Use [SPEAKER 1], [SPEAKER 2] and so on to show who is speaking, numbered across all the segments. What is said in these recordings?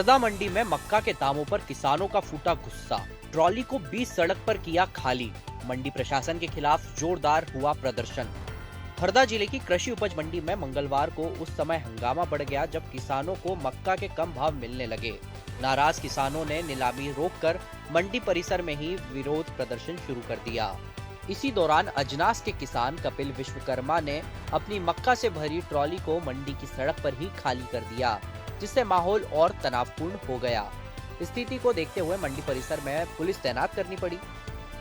[SPEAKER 1] हरदा मंडी में मक्का के दामों पर किसानों का फूटा गुस्सा। ट्रॉली को बीच सड़क पर किया खाली। मंडी प्रशासन के खिलाफ जोरदार हुआ प्रदर्शन। हरदा जिले की कृषि उपज मंडी में मंगलवार को उस समय हंगामा बढ़ गया जब किसानों को मक्का के कम भाव मिलने लगे। नाराज किसानों ने नीलामी रोककर मंडी परिसर में ही विरोध प्रदर्शन शुरू कर दिया। इसी दौरान अजनास के किसान कपिल विश्वकर्मा ने अपनी मक्का से भरी ट्रॉली को मंडी की सड़क पर ही खाली कर दिया, जिससे माहौल और तनावपूर्ण हो गया। स्थिति को देखते हुए मंडी परिसर में पुलिस तैनात करनी पड़ी।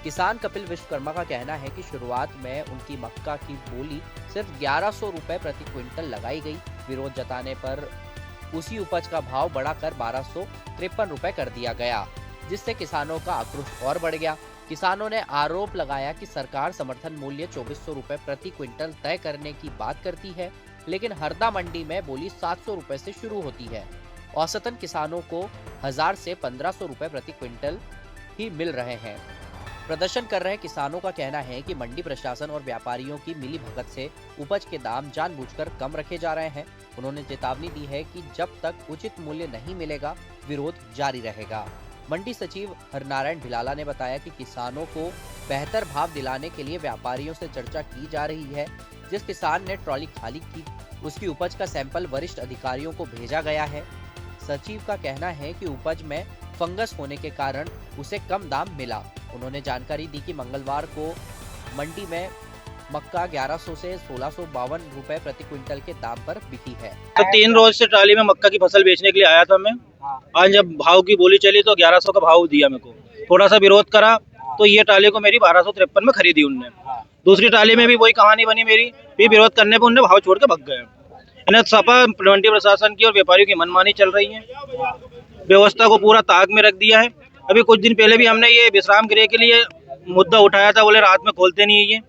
[SPEAKER 1] किसान कपिल विश्वकर्मा का कहना है कि शुरुआत में उनकी मक्का की बोली सिर्फ 1100 रुपए प्रति क्विंटल लगाई गई। विरोध जताने पर उसी उपज का भाव बढ़ाकर 1253 रुपए कर दिया गया, जिससे किसानों का आक्रोश और बढ़ गया। किसानों ने आरोप लगाया कि सरकार समर्थन मूल्य 2400 रुपए प्रति क्विंटल तय करने की बात करती है, लेकिन हरदा मंडी में बोली 700 रुपए से शुरू होती है। औसतन किसानों को 1000 से 1500 रुपए प्रति क्विंटल ही मिल रहे हैं। प्रदर्शन कर रहे किसानों का कहना है कि मंडी प्रशासन और व्यापारियों की मिली भगत से उपज के दाम जानबूझकर कम रखे जा रहे हैं। उन्होंने चेतावनी दी है कि जब तक उचित मूल्य नहीं मिलेगा, विरोध जारी रहेगा। मंडी सचिव हरनारायण भिलाला ने बताया कि किसानों को बेहतर भाव दिलाने के लिए व्यापारियों से चर्चा की जा रही है। जिस किसान ने ट्रॉली खाली की, उसकी उपज का सैंपल वरिष्ठ अधिकारियों को भेजा गया है। सचिव का कहना है कि उपज में फंगस होने के कारण उसे कम दाम मिला। उन्होंने जानकारी दी कि मंगलवार को मंडी में मक्का 1100 से 1652 रुपए प्रति क्विंटल के दाम पर बिकी है।
[SPEAKER 2] तो 3 रोज से ट्राली में मक्का की फसल बेचने के लिए आया था मैं। आज जब भाव की बोली चली तो 1100 का भाव दिया मेरे को। थोड़ा सा विरोध करा तो ये ट्राली को मेरी 1253 में खरीदी उनने। दूसरी ट्राली में भी वही कहानी बनी मेरी, भी विरोध करने पे उनने भाव छोड़ के भग गए। इन्हें सपा मंडी प्रशासन की और व्यापारियों की मनमानी चल रही है। व्यवस्था को पूरा ताक में रख दिया है। अभी कुछ दिन पहले भी हमने ये विश्राम गृह के लिए मुद्दा उठाया था, बोले रात में खोलते नहीं है ये,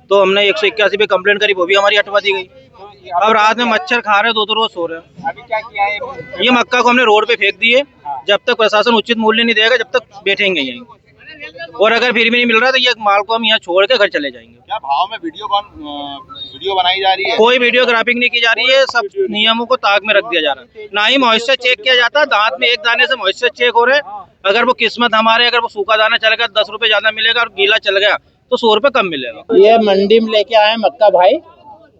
[SPEAKER 2] तो हमने 181 पे कंप्लेंट करी, वो भी हमारी हटवा दी गई। अब रात में मच्छर खा रहे, 2 रोज सो रहे हैं।
[SPEAKER 3] अभी क्या किया है?
[SPEAKER 2] ये मक्का को हमने रोड पे फेंक दिए। जब तक प्रशासन उचित मूल्य नहीं देगा, जब तक बैठेंगे यहीं। और अगर फिर भी नहीं मिल रहा तो ये माल को हम यहाँ छोड़ के घर चले जाएंगे।
[SPEAKER 3] क्या भाव में वीडियो बनाई जा रही है?
[SPEAKER 2] कोई वीडियोग्राफिंग नहीं की जा रही है, सब नियमों को ताक में रख दिया जा रहा है। ना ही मॉइस्चर चेक किया जाता, दांत में एक दाने से मॉइस्चर चेक हो रहे। अगर वो किस्मत हमारे, अगर वो सूखा दाना चल गया 10 रुपए ज्यादा मिलेगा और गीला चल गया तो 100 रुपए कम मिलेगा।
[SPEAKER 4] ये मंडी में लेके आए मक्का भाई,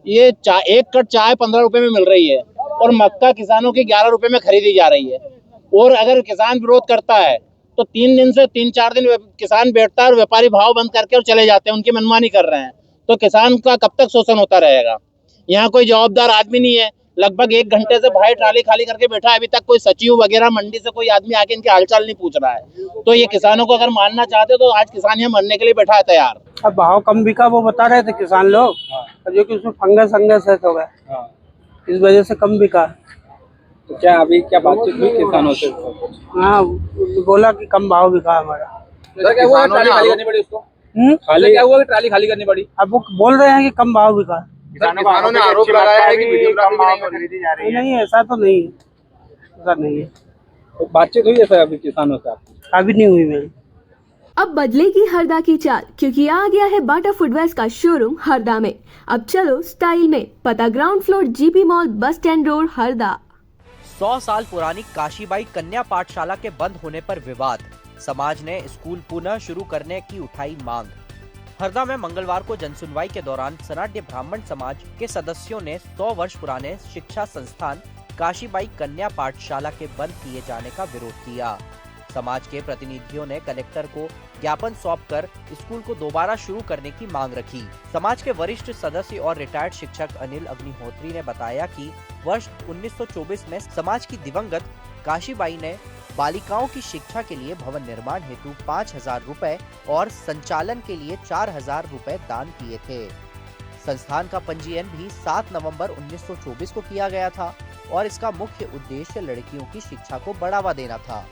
[SPEAKER 4] ये एक कट चाय 15 रुपए में मिल रही है और मक्का किसानों की 11 रुपए में खरीदी जा रही है। और अगर किसान विरोध करता है तो 3 दिन से 3-4 दिन किसान बैठता है और व्यापारी भाव बंद करके और चले जाते हैं, उनकी मनमानी कर रहे हैं। तो किसान का कब तक शोषण होता रहेगा? यहाँ कोई जवाबदार आदमी नहीं है। लगभग 1 घंटे से भाई ट्राली खाली करके बैठा है, अभी तक कोई सचिव वगैरह मंडी से कोई आदमी आके इनके हालचाल नहीं पूछ रहा है। तो ये किसानों को अगर मानना चाहते तो आज किसान यहाँ मरने के लिए बैठा है तैयार।
[SPEAKER 5] अब भाव कम बिका वो बता रहे थे किसान लोग, जो कि उसमें फंगस है तो गया, इस वजह से कम बिका।
[SPEAKER 6] तो क्या अभी क्या बातचीत हुई किसानों से?
[SPEAKER 5] हाँ, बोला कि कम भाव बिका हमारा।
[SPEAKER 6] तो क्या हुआ ट्राली खाली करनी पड़ी उसको? खाली क्या हुआ कि ट्राली खाली करनी पड़ी?
[SPEAKER 5] अब वो बोल रहे हैं कि कम भाव बिका।
[SPEAKER 3] किसानों ने आरोप लगाया है कि वीडियोग्राफी नहीं खरीदी जा रही है।
[SPEAKER 5] नहीं, ऐसा तो नहीं है, ऐसा नहीं है।
[SPEAKER 6] तो बातचीत हुई है सर अभी किसानों से आपकी?
[SPEAKER 5] अभी नहीं हुई मेरी।
[SPEAKER 7] अब बदलेगी हरदा की चाल, क्योंकि आ गया है बाटा फुटवेयर्स का शोरूम हरदा में। अब चलो स्टाइल में। पता ground floor GP mall, bus stand road, Harda.
[SPEAKER 1] 100 साल पुरानी काशीबाई कन्या पाठशाला के बंद होने पर विवाद। समाज ने स्कूल पुनः शुरू करने की उठाई मांग। हरदा में मंगलवार को जनसुनवाई के दौरान सनाट्य ब्राह्मण समाज के सदस्यों ने 100 वर्ष पुराने शिक्षा संस्थान काशीबाई कन्या पाठशाला के बंद किए जाने का विरोध किया। समाज के प्रतिनिधियों ने कलेक्टर को ज्ञापन सौंपकर स्कूल को दोबारा शुरू करने की मांग रखी। समाज के वरिष्ठ सदस्य और रिटायर्ड शिक्षक अनिल अग्निहोत्री ने बताया कि वर्ष 1924 में समाज की दिवंगत काशीबाई ने बालिकाओं की शिक्षा के लिए भवन निर्माण हेतु 5000 रुपए और संचालन के लिए 4000 रुपए दान किए थे। संस्थान का पंजीयन भी 7 नवंबर 1924 को किया गया था और इसका मुख्य उद्देश्य लड़कियों की शिक्षा को बढ़ावा देना था।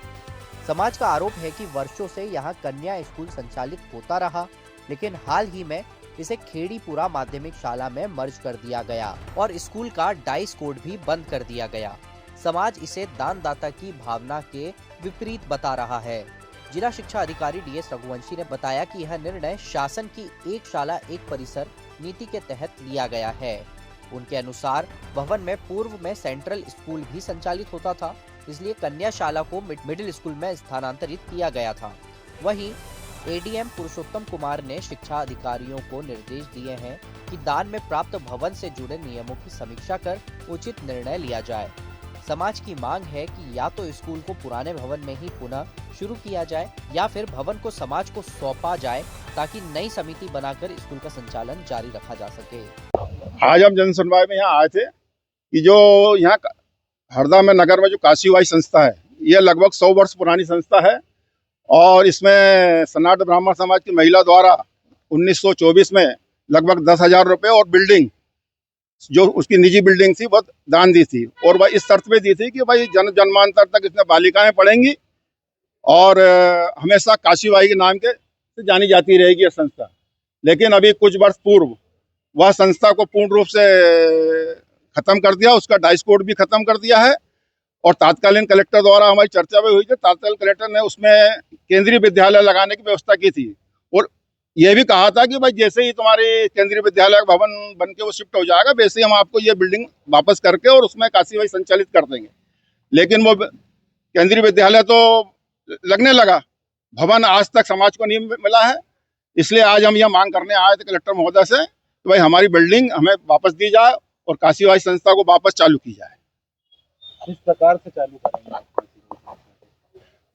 [SPEAKER 1] समाज का आरोप है कि वर्षों से यहाँ कन्या स्कूल संचालित होता रहा, लेकिन हाल ही में इसे खेड़ीपुरा माध्यमिक शाला में मर्ज कर दिया गया और स्कूल का डाइस कोड भी बंद कर दिया गया। समाज इसे दानदाता की भावना के विपरीत बता रहा है। जिला शिक्षा अधिकारी डीएस रघुवंशी ने बताया कि यह निर्णय शासन की एक शाला एक परिसर नीति के तहत लिया गया है। उनके अनुसार भवन में पूर्व में सेंट्रल स्कूल भी संचालित होता था, इसलिए कन्याशाला को मिडिल स्कूल में स्थानांतरित किया गया था। वहीं एडीएम पुरुषोत्तम कुमार ने शिक्षा अधिकारियों को निर्देश दिए हैं कि दान में प्राप्त भवन से जुड़े नियमों की समीक्षा कर उचित निर्णय लिया जाए। समाज की मांग है कि या तो स्कूल को पुराने भवन में ही पुनः शुरू किया जाए या फिर भवन को समाज को सौंपा जाए ताकि नई समिति बनाकर स्कूल का संचालन जारी रखा जा सके।
[SPEAKER 8] आज हम जन सुनवाई में यहाँ आए थे कि जो यहाँ हरदा में नगर में जो काशीबाई संस्था है, ये लगभग 100 वर्ष पुरानी संस्था है और इसमें सनातन ब्राह्मण समाज की महिला द्वारा 1924 में लगभग 10,000 रुपये और बिल्डिंग जो उसकी निजी बिल्डिंग थी वो दान दी थी और वह इस शर्त पे दी थी कि भाई जन्मांतर तक इसमें बालिकाएं पढ़ेंगी और हमेशा काशीबाई के नाम के से जानी जाती रहेगी यह संस्था। लेकिन अभी कुछ वर्ष पूर्व वह संस्था को पूर्ण रूप से खत्म कर दिया, उसका डाइस कोड भी खत्म कर दिया है और तात्कालीन कलेक्टर द्वारा हमारी चर्चा में हुई थी। तात्कालीन कलेक्टर ने उसमें केंद्रीय विद्यालय लगाने की व्यवस्था की थी और यह भी कहा था कि भाई जैसे ही तुम्हारे केंद्रीय विद्यालय का भवन बन के वो शिफ्ट हो जाएगा वैसे ही हम आपको ये बिल्डिंग वापस करके और उसमें काशीबाई संचालित कर देंगे। लेकिन वो केंद्रीय विद्यालय तो लगने लगा, भवन आज तक समाज को नहीं मिला है। इसलिए आज हम यह मांग करने आए थे कलेक्टर महोदय से कि भाई हमारी बिल्डिंग हमें वापस दी जाए और काशीबाई संस्था को वापस चालू की जाए।
[SPEAKER 4] किस प्रकार से चालू करेंगे?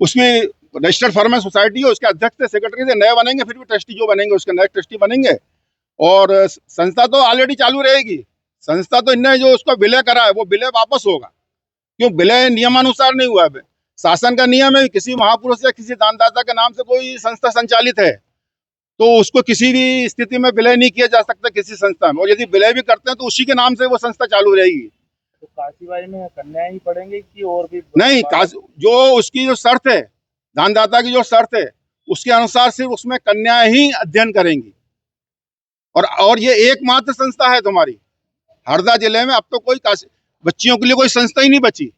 [SPEAKER 8] उसमें रजिस्टर्ड फर्म है, सोसाइटी है, उसके अध्यक्ष से सेक्रेटरी से नए बनेंगे, फिर भी ट्रस्टी जो बनेंगे उसके नए ट्रस्टी बनेंगे और संस्था तो ऑलरेडी चालू रहेगी। संस्था तो इनने जो उसका विलय करा है वो विलय वापस होगा, क्यों विलय नियमानुसार नहीं हुआ है। शासन का नियम है किसी महापुरुष या किसी दानदाता के नाम से कोई संस्था संचालित है तो उसको किसी भी स्थिति में विलय नहीं किया जा सकता किसी संस्था में, और यदि विलय भी करते हैं तो उसी के नाम से वो संस्था चालू रहेगी।
[SPEAKER 4] तो काशीबाई में कन्याएं ही पढ़ेंगे कि और भी?
[SPEAKER 8] नहीं, जो उसकी जो शर्त है, दानदाता की जो शर्त है उसके अनुसार सिर्फ उसमें कन्याएं ही अध्ययन करेंगी और ये एकमात्र संस्था है तुम्हारी हरदा जिले में। अब तो कोई बच्चियों के लिए कोई संस्था ही नहीं बची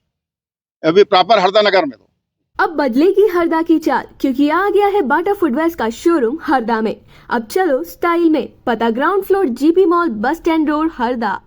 [SPEAKER 8] अभी प्रॉपर हरदा नगर में। तो
[SPEAKER 7] अब बदलेगी हरदा की चाल क्योंकि आ गया है बाटा फुटवेयर्स का शोरूम हरदा में। अब चलो स्टाइल में, पता ground floor GP mall bus stand road Harda.